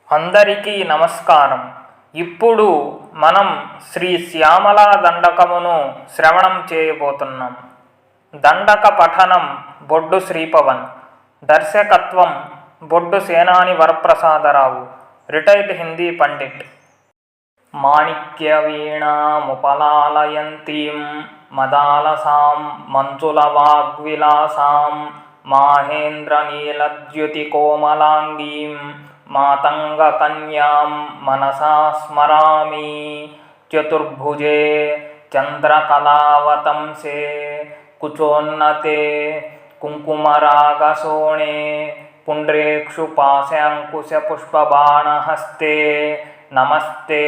అందరికీ నమస్కారం. ఇప్పుడు మనం శ్రీ శ్యామలా దండకమును శ్రవణం చేయబోతున్నాం. దండక పఠనం బొడ్డు శ్రీపవన్. దర్శకత్వం బొడ్డు సేనాని వరప్రసాదరావు, రిటైర్డ్ హిందీ పండిట్. మాణిక్య వీణాముపలాలయంతీం మదాలసాం మంజులవాగ్విలాసాం మాహేంద్రనీలద్యుతికోమలాంగీం మాతంగకన్యాం మనసా స్మరామి. చతుర్భుజే చంద్రకళావతంసే కుచోన్నతే కుంకుమరాగశోణే పుండ్రేక్షుపాశాంకుశపుష్పబాణహస్తే నమస్తే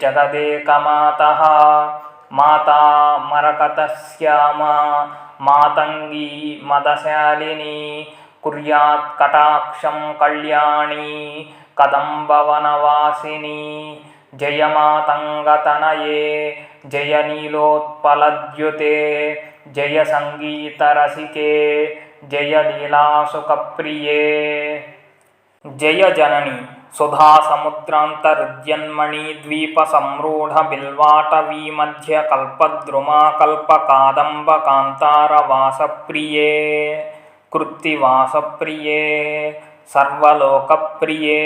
జగదేకమాతః. మాతా మరకతశ్యామా మాతంగీ మదశాలిని కుర్యాత్ కటాక్షం కళ్యాణి కదంబవనవాసిని. జయ మాతంగతనయే జయ నీలోత్పలద్యుతే జయ సంగీతరసికే జయ లీలాసుఖప్రియే. జయ జనని సుధాసముద్రాంతరుద్యన్మణి ద్వీప సంరూఢ బిల్వాటవీమధ్య కల్పద్రుమా కల్పకాదంబ కాంతార వాసప్రియే కృత్తివాసప్రియే సర్వలోకప్రియే.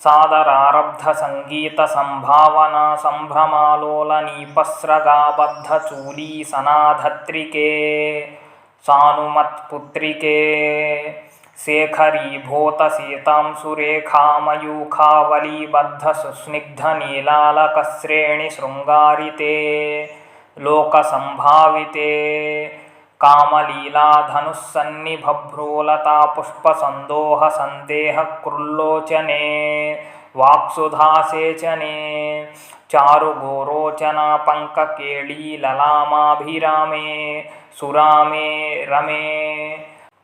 సాదరారబ్ధ సంగీత సంభావనా సంభ్రమాలోల నీపస్రగాబద్ధ చూలీ సనాధత్రికే సానుమత్పుత్రికే. శేఖరీభూత సీతాంశురేఖామయూఖావలీబద్ధ సుస్నిగ్ధ నీలాలకశ్రేణి శృంగారితే లోకసంభావితే. కామలీలాధనుస్సన్నిభ్రూలతా పుష్పసందోహ సందేహ కృల్లోచనే వాక్సుధాసేచనే. చారుగోరోచనా పంకకేళీలలామాభిరామే సురామే రమే.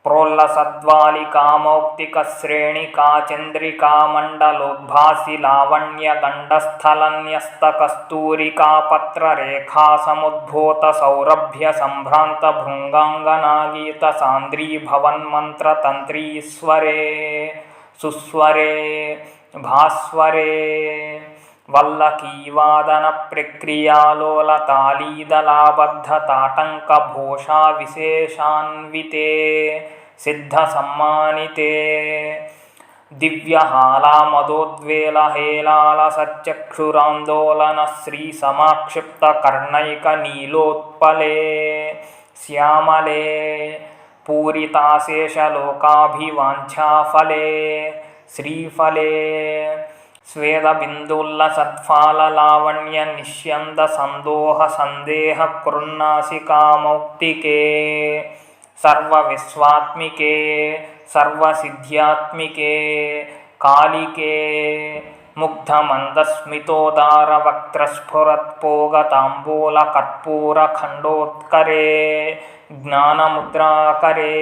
ప్రోల్లసద్వాలికామౌక్తికశ్రేణికా చంద్రికా మండలోద్భాసి లావణ్యగండస్థలన్యస్తకస్తూరికా పత్రరేఖా సముద్భూత సౌరభ్య సంభ్రాంత భృంగాంగనాగీత సాంద్రీభవన్మంత్రతంత్రీస్వరే సుస్వరే భాస్వరే. వల్లకీవాదన ప్రక్రియాలోలతాళీదలాబద్ధ తాటంకభోషా విశేషాన్వితే సిద్ధ సమ్మానితే. దివ్యహాలామదోద్వేల హేలాల సచక్షురాందోళన శ్రీ సమాక్షిప్త కర్ణైక నీలోత్పలే శ్యామలే పూరితాశేషలోకాభివాంఛాఫలే శ్రీఫలే. స్వేదబిందుల్లసత్ఫాలలావణ్య నిష్యంద సందోహ సందేహ కృన్నాసికామౌక్తికే సర్వవిశ్వాత్మికే సర్వసిద్ధ్యాత్మికే కాళికే. ముగ్ధమందస్మితోదార వక్త్రస్ఫురత్పోగతాంబూల కర్పూరఖండోత్కరే జ్ఞానముద్రాకరే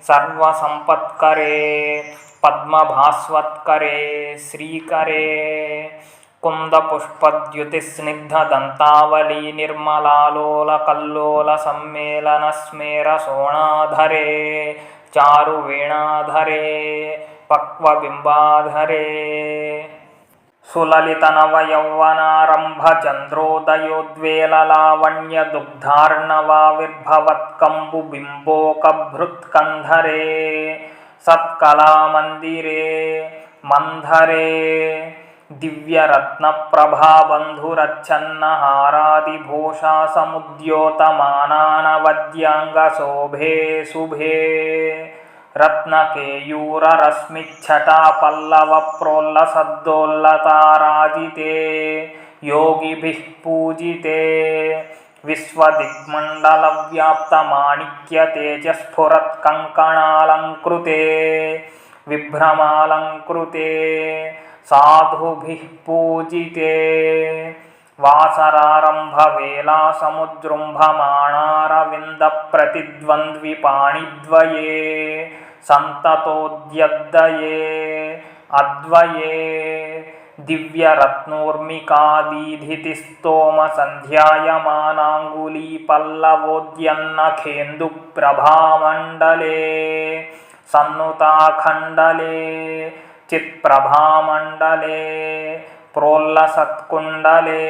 సర్వసంపత్కరే పద్మభాస్వత్కరే శ్రీకరే. కుందపుష్పద్యుతిస్నిగ్ధదంతావళీ నిర్మలాలోల కల్లోల సమ్మేళన స్మేర సోణాధరే చారువీణాధరే పక్వబింబాధరే. సులలితనవయౌవనారంభ చంద్రోదయోద్వేలలావణ్య దుగ్ధార్ణవావిర్భవత్కంబు బింబోకభృత్కంధరే సత్కళామందిరే మంధరే. దివ్యరత్నప్రభాబంధురచ్చన్నహారాదిభూషా సముద్యోతమానానవద్యాంగశోభే శుభే. రత్నకేయూరరశ్మిచ్ఛటా పల్లవ ప్రోల్లసద్దోల్లతారాజితే యోగిభిః పూజితే. విశ్వదిగ్మండలవ్యాప్తమాణిక్యతేజస్ఫురత్కంకణాలంకృతే విభ్రమాలంకృతే సాధుభిః పూజితే. వాసరారంభవేళా సముజృంభమాణారవిందప్రతిద్వంద్విపాణిద్వయే సంతతోద్యద్దయే అద్వయే. దివ్యరత్నోర్మికాదీధితిస్తోమ సంధ్యాయమానాంగులీ పల్లవోద్యన్నఖేందుప్రభామండలే సన్నుతాఖండలే चित्प्रभामण्डले प्रोल्लसत्कुण्डले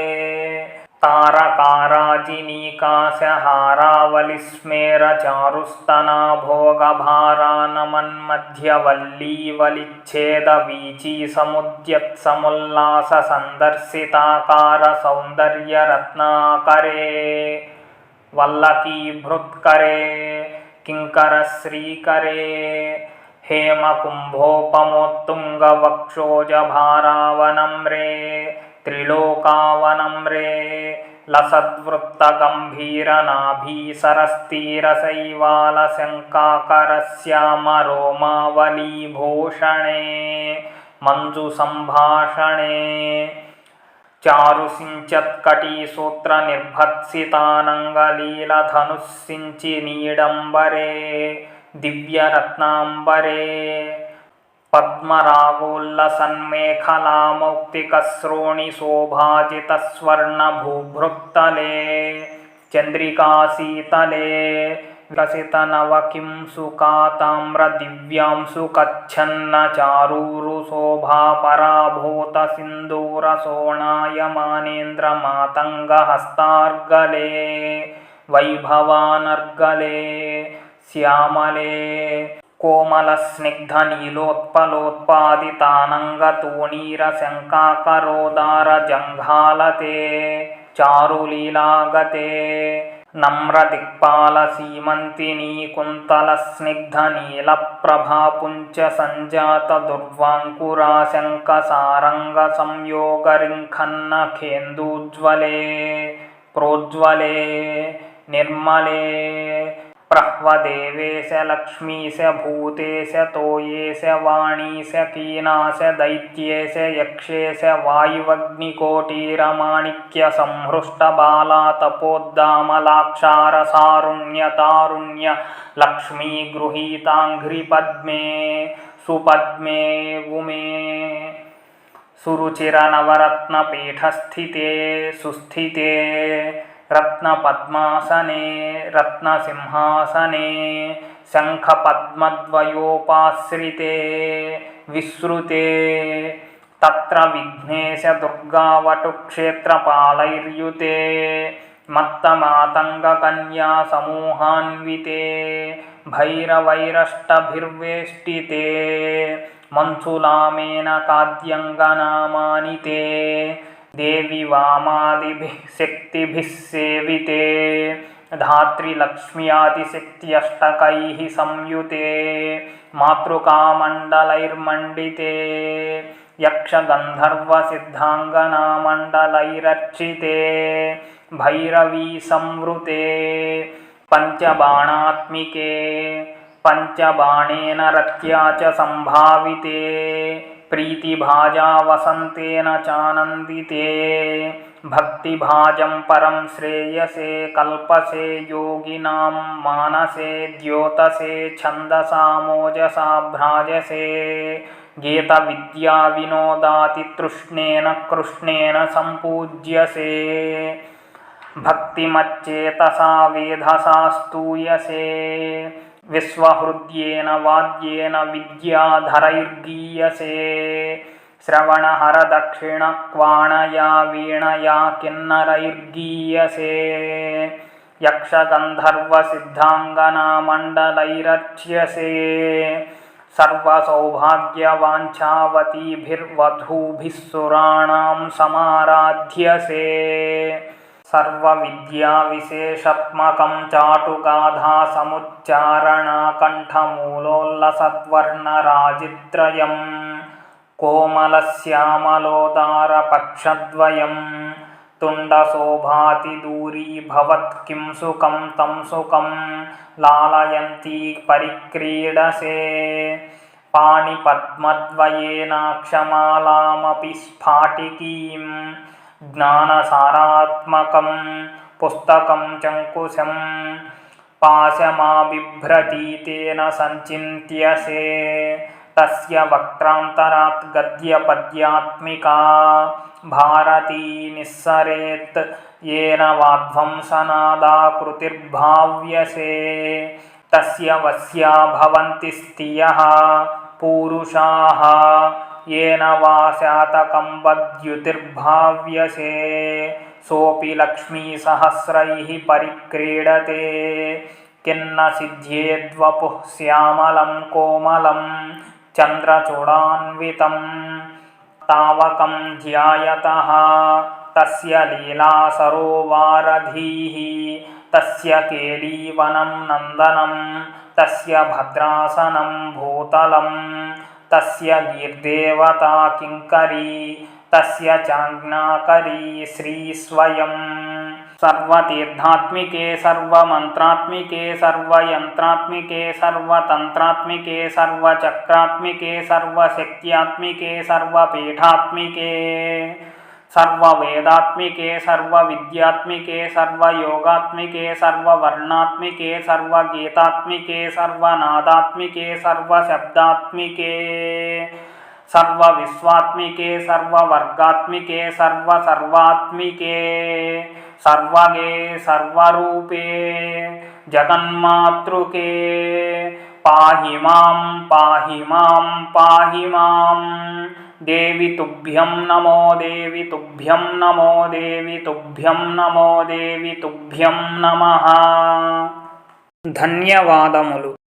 तारकाराजिनीकाशहारावलिस्मेरचारुस्तना भोगभारानमन्मध्यवल्लीवलिच्छेदवीची समुद्यत्समुल्लाससन्दर्शिताकारसौन्दर्यरत्नाकरे वल्लकीभृत्करे किङ्करश्रीकरे हेमकुम्भोपमोत्तुङ्गवक्षोजभारावनम्रे त्रिलोकावनम्रे लसद्वृत्तगम्भीरनाभीसरस्तीरशैवालशङ्काकरश्यामरोमावलीभूषणे मञ्जुसम्भाषणे चारुसिञ्चत्कटीसूत्रनिर्भत्सितानङ्गलीलधनुःसिञ्चिनीडम्बरे दिव्यरत्नाम्बरे पद्मरागोल्लसन्मेखलामौक्तिकश्रोणिशोभाजितस्वर्णभूभृत्तले चन्द्रिकाशीतले विकसितनवकिंसुकाताम्रदिव्यांशुकच्छन्नचारूरुशोभापराभूतसिन्दूरसोणायमानेन्द्रमातङ्गहस्तार्गले वैभवानर्गले श्यामले कोमलस्निग्धनीलोत्पलोत्पादितानङ्गतूणीरशङ्काकरोदारजङ्घालते चारुलीलागते नम्रदिक्पालसीमन्तिनी कुन्तलस्निग्धनीलप्रभापुञ्जसञ्जातदुर्वाङ्कुराशङ्कसारङ्गसंयोगरिङ्खन्नखेन्दूज्ज्वले प्रोज्ज्वले निर्मले प्रह्वदेवेश लक्ष्मीश भूतेश तोयेश वाणीश कीनाश दैत्येश यक्षेश वायुवग्निकोटिरमाणिक्यसंहृष्टबालातपोद्दामलाक्षारसारुण्यतारुण्य लक्ष्मी गृहीताङ्घ्रिपद्मे सुपद्मे उमे सुरुचिरनवरत्नपीठस्थिते सुस्थिते रत्नपद्मासने रत्नसिंहासने शङ्खपद्मद्वयोपाश्रिते विश्रुते तत्र विघ्नेशदुर्गावटुक्षेत्रपालैर्युते मत्तमातङ्गकन्यासमूहान्विते भैरवैरष्टभिर्वेष्टिते मन्सुलामेनकाद्यङ्गनामानिते देवी वामादिभिः शक्तिभिः सेविते धात्रीलक्ष्म्यादिशक्त्यष्टकैः संयुते मातृकामण्डलैर्मण्डिते यक्षगन्धर्वसिद्धाङ्गनामण्डलैरर्चिते भैरवी संवृते पञ्चबाणात्मिके पञ्चबाणेन रत्या च सम्भाविते प्रीतिभाजा वसन्तेन चानन्दिते भक्तिभाजं परं श्रेयसे कल्पसे योगिनां मानसे द्योतसे छन्दसामोजसा भ्राजसे गीतविद्याविनोदातितृष्णेन कृष्णेन सम्पूज्यसे भक्तिमच्चेतसा वेधसा स्तूयसे विश्वहृद्येन वाद्येन विद्याधरैर्गीयसे श्रवणहरदक्षिणक्वाणया वीणया किन्नरैर्गीयसे यक्षगन्धर्वसिद्धाङ्गनामण्डलैरर्च्यसे सर्वसौभाग्यवाञ्छावतीभिर्वधूभिः सुराणां समाराध्यसे सर्वविद्याविशेषात्मकं चाटुगाधासमुच्चारणकण्ठमूलोल्लसद्वर्णराजित्रयं कोमलश्यामलोदारपक्षद्वयं तुण्डशोभातिदूरीभवत् किं सुखं तं सुखं लालयन्ती परिक्रीडसे पाणिपद्मद्वयेनाक्षमालामपि स्फाटिकीं ज्ञानसारात्मकं पुस्तकं चङ्कुशं पाशमाबिभ्रतीतेन सञ्चिन्त्यसे तस्य वक्त्रान्तरात् गद्यपद्यात्मिका भारती निस्सरेत् येन वाध्वंसनादाकृतिर्भाव्यसे तस्य वश्या भवन्ति स्त्रियः పూరుషాః येन वा శాతకం వద్యుతిర్భావ్యసే సోపి లక్ష్మీసహస్రైః పరిక్రీడతే కిన్న సిద్ధ్యేద్వపుః శ్యామలం కోమలం చంద్రచూడాన్వితం తావకం ధ్యాయతః తస్య లీలా సరోవారధీః తస్య కేళీవనం నందనం తస్య భద్రాసనం భూతలం తస్య గీర్దేవతా కింకరీ తస్య చాజ్ఞాకరీ శ్రీ స్వయం సర్వతీర్థాత్మికే సర్వమంత్రాత్మికే సర్వయంత్రాత్మికే సర్వతంత్రాత్మికే సర్వచక్రాత్మికే సర్వశక్త్యాత్మికే సర్వపీఠాత్మికే సర్వవేదాత్మికే సర్వవిద్యాత్మికే సర్వయోగాత్మికే సర్వవర్ణాత్మికే సర్వగీతాత్మికే సర్వనాదాత్మికే సర్వశబ్దాత్మికే సర్వవిశ్వాత్మికే సర్వవర్గాత్మికే సర్వసర్వాత్మికే సర్వగే సర్వరూపే జగన్మాతృకే పాహి మాం పాహి మాం పాహి మాం దేవి తుభ్యం నమో దేవి తుభ్యం నమో దేవి తుభ్యం నమో దేవి తుభ్యం నమః. ధన్యవాదములు.